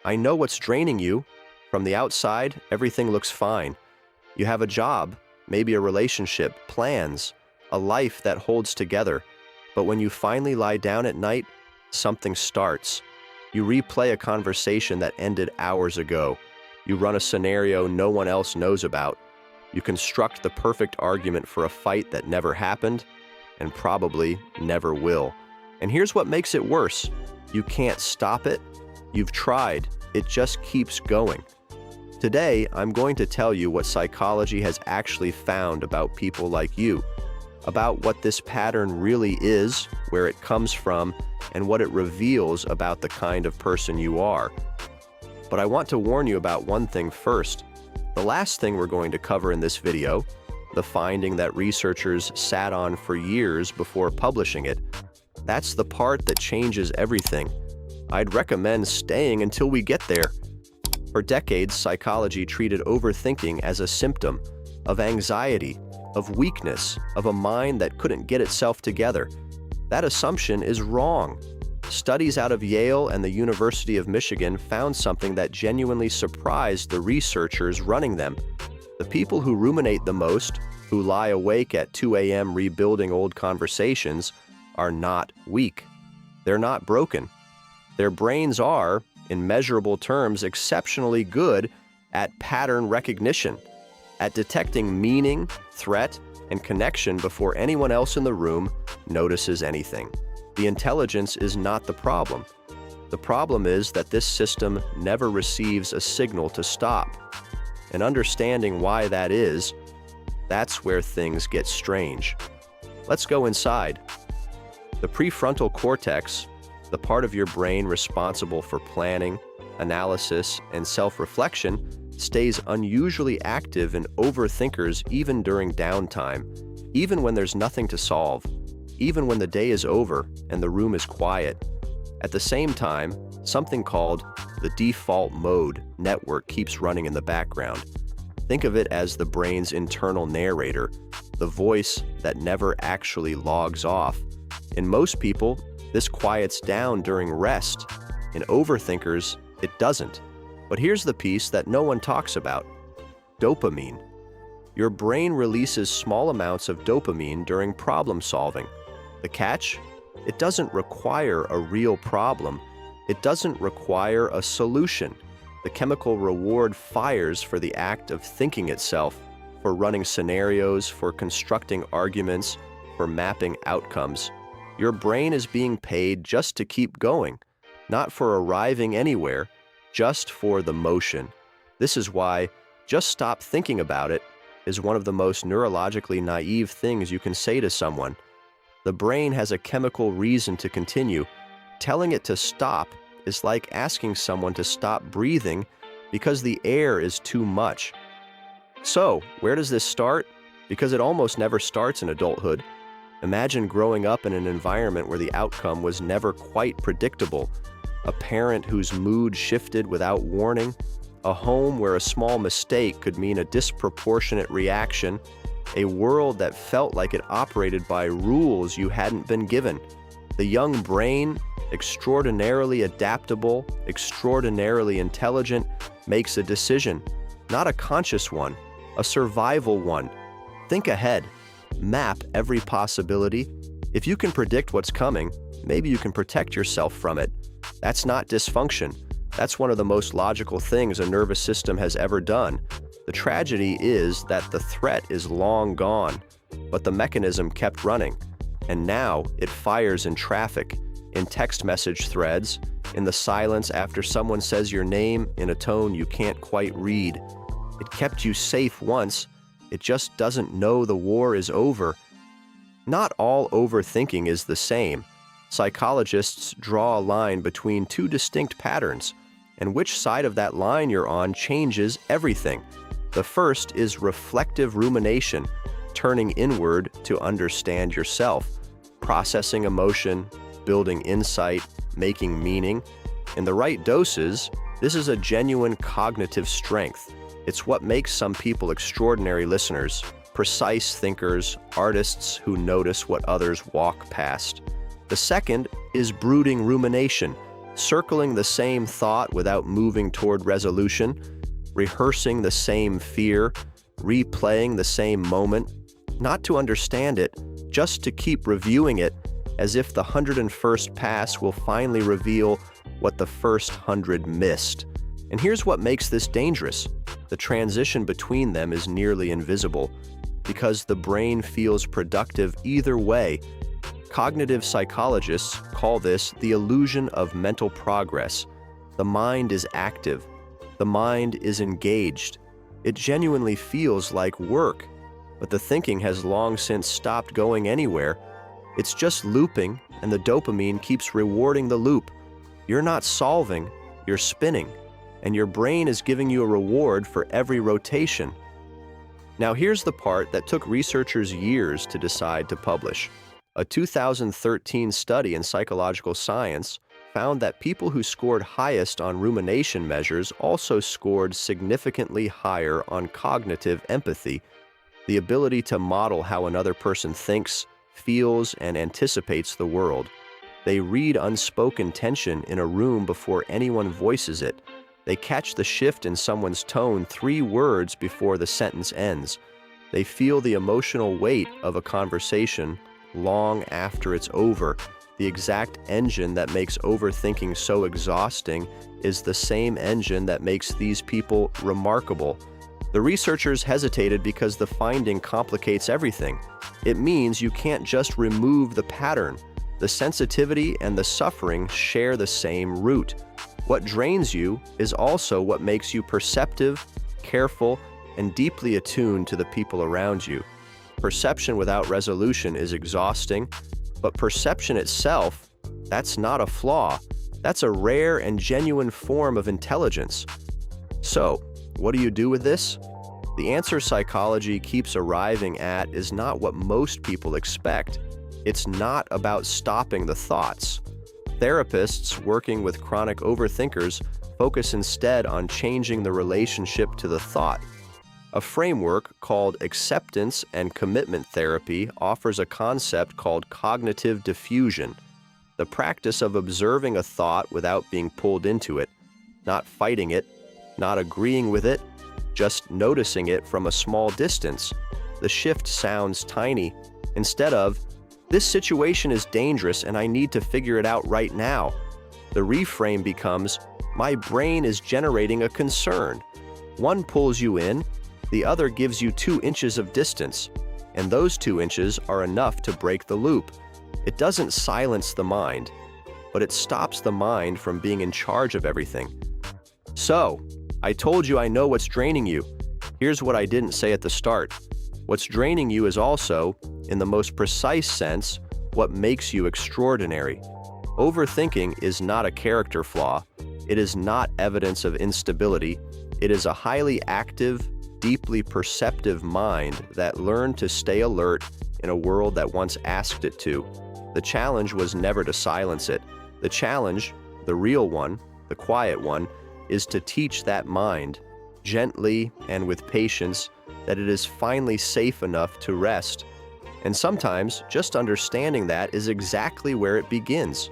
I know what's draining you. From the outside, everything looks fine. You have a job, maybe a relationship, plans, a life that holds together. But when you finally lie down at night, something starts. You replay a conversation that ended hours ago. You run a scenario no one else knows about. You construct the perfect argument for a fight that never happened and probably never will. And here's what makes it worse. You can't stop it. You've tried. It just keeps going. Today, I'm going to tell you what psychology has actually found about people like you, about what this pattern really is, where it comes from, and what it reveals about the kind of person you are. But I want to warn you about one thing first. The last thing we're going to cover in this video, the finding that researchers sat on for years before publishing it, that's the part that changes everything. I'd recommend staying until we get there. For decades, psychology treated overthinking as a symptom of anxiety, of weakness, of a mind that couldn't get itself together. That assumption is wrong. Studies out of Yale and the University of Michigan found something that genuinely surprised the researchers running them. The people who ruminate the most, who lie awake at 2 a.m. rebuilding old conversations, are not weak. They're not broken. Their brains are, in measurable terms, exceptionally good at pattern recognition, at detecting meaning, threat, and connection before anyone else in the room notices anything. The intelligence is not the problem. The problem is that this system never receives a signal to stop. And understanding why that is, that's where things get strange. Let's go inside. The prefrontal cortex, the part of your brain responsible for planning, analysis, and self-reflection, stays unusually active in overthinkers even during downtime, even when there's nothing to solve, even when the day is over and the room is quiet. At the same time, something called the default mode network keeps running in the background. Think of it as the brain's internal narrator, the voice that never actually logs off. In most people, this quiets down during rest. In overthinkers, it doesn't. But here's the piece that no one talks about: dopamine. Your brain releases small amounts of dopamine during problem solving. The catch? It doesn't require a real problem. It doesn't require a solution. The chemical reward fires for the act of thinking itself, for running scenarios, for constructing arguments, for mapping outcomes. Your brain is being paid just to keep going, not for arriving anywhere, just for the motion. This is why "just stop thinking about it" is one of the most neurologically naive things you can say to someone. The brain has a chemical reason to continue. Telling it to stop is like asking someone to stop breathing because the air is too much. So, where does this start? Because it almost never starts in adulthood. Imagine growing up in an environment where the outcome was never quite predictable, a parent whose mood shifted without warning, a home where a small mistake could mean a disproportionate reaction, a world that felt like it operated by rules you hadn't been given. The young brain, extraordinarily adaptable, extraordinarily intelligent, makes a decision, not a conscious one, a survival one. Think ahead. Map every possibility. If you can predict what's coming, maybe you can protect yourself from it. That's not dysfunction. That's one of the most logical things a nervous system has ever done. The tragedy is that the threat is long gone, but the mechanism kept running. And now it fires in traffic, in text message threads, in the silence after someone says your name in a tone you can't quite read. It kept you safe once. It just doesn't know the war is over. Not all overthinking is the same. Psychologists draw a line between two distinct patterns, and which side of that line you're on changes everything. The first is reflective rumination, turning inward to understand yourself, processing emotion, building insight, making meaning. In the right doses, this is a genuine cognitive strength. It's what makes some people extraordinary listeners, precise thinkers, artists who notice what others walk past. The second is brooding rumination, circling the same thought without moving toward resolution, rehearsing the same fear, replaying the same moment, not to understand it, just to keep reviewing it as if the 101st pass will finally reveal what the first 100 missed. And here's what makes this dangerous. The transition between them is nearly invisible because the brain feels productive either way. Cognitive psychologists call this the illusion of mental progress. The mind is active. The mind is engaged. It genuinely feels like work, but the thinking has long since stopped going anywhere. It's just looping, and the dopamine keeps rewarding the loop. You're not solving, you're spinning, and your brain is giving you a reward for every rotation. Now here's the part that took researchers years to decide to publish. A 2013 study in psychological science found that people who scored highest on rumination measures also scored significantly higher on cognitive empathy, the ability to model how another person thinks, feels, and anticipates the world. They read unspoken tension in a room before anyone voices it. They catch the shift in someone's tone 3 words before the sentence ends. They feel the emotional weight of a conversation long after it's over. The exact engine that makes overthinking so exhausting is the same engine that makes these people remarkable. The researchers hesitated because the finding complicates everything. It means you can't just remove the pattern. The sensitivity and the suffering share the same root. What drains you is also what makes you perceptive, careful, and deeply attuned to the people around you. Perception without resolution is exhausting, but perception itself, that's not a flaw. That's a rare and genuine form of intelligence. So, what do you do with this? The answer psychology keeps arriving at is not what most people expect. It's not about stopping the thoughts. Therapists working with chronic overthinkers focus instead on changing the relationship to the thought. A framework called acceptance and commitment therapy offers a concept called cognitive diffusion, the practice of observing a thought without being pulled into it, not fighting it, not agreeing with it, just noticing it from a small distance. The shift sounds tiny. Instead of, "This situation is dangerous and I need to figure it out right now," the reframe becomes, "My brain is generating a concern." One pulls you in, the other gives you 2 inches of distance, and those 2 inches are enough to break the loop. It doesn't silence the mind, but it stops the mind from being in charge of everything. So, I told you I know what's draining you. Here's what I didn't say at the start. What's draining you is also, in the most precise sense, what makes you extraordinary. Overthinking is not a character flaw. It is not evidence of instability. It is a highly active, deeply perceptive mind that learned to stay alert in a world that once asked it to. The challenge was never to silence it. The challenge, the real one, the quiet one, is to teach that mind, gently and with patience, that it is finally safe enough to rest. And sometimes, just understanding that is exactly where it begins.